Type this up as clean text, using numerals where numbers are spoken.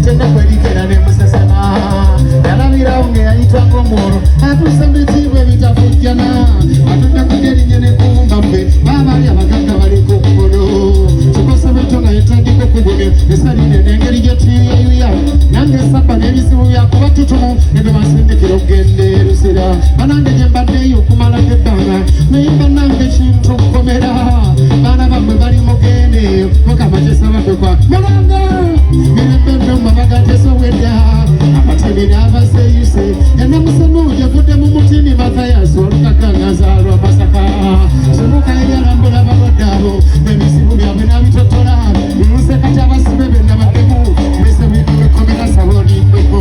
tenda kwedikera ne musasana yalabira unge yayita ngomoro atusembetibwe bitafujjana atunda kugerinye ne kumbambe babali abagagga bali ku kkono kikosebetonga yetandika okugumya esalire n'engeri gyetuyeyuya nange esabba n'ebizibu byakuba tutumu netumasindikira okugenda erusira banange gye mbaddeyo okumalako ebbanga naye bannange kintu okukomera baana bammwe bali mugende mukama kyesababekwa mulanga mirembe mabaga tesowedda amatini n'abaseyuse enamusemu gyevudde mu mutini matayasi olukakangazaalwa masaka kibuka ebyalambula balwadde abo ebizibu byabwe nabitotola musekati abasibe benna bakemu mbese bikomera sabonimbeko